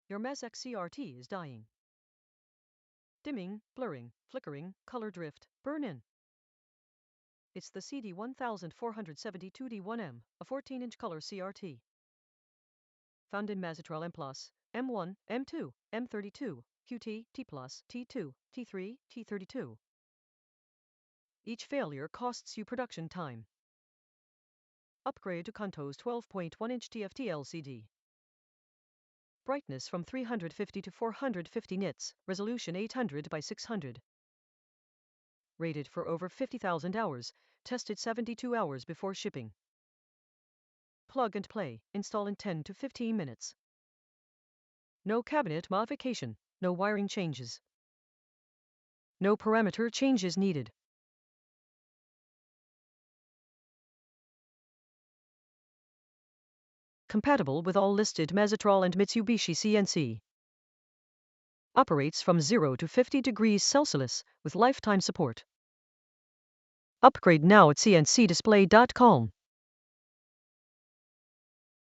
Your Mazak CRT is dying. Dimming, blurring, flickering, color drift, burn-in. It's the CD1472-D1M, a 14-inch color CRT. Found in Mazatrol M-Plus, M1, M2, M32, QT, T-Plus, T2, T3, T32. Each failure costs you production time. Upgrade to Conto's 12.1-inch TFT LCD. Brightness from 350 to 450 nits, resolution 800 by 600. Rated for over 50,000 hours, tested 72 hours before shipping. Plug and play, install in 10 to 15 minutes. No cabinet modification, no wiring changes. No parameter changes needed. Compatible with all listed Mazatrol and Mitsubishi CNC. Operates from 0 to 50 degrees Celsius with lifetime support. Upgrade now at cncdisplay.com.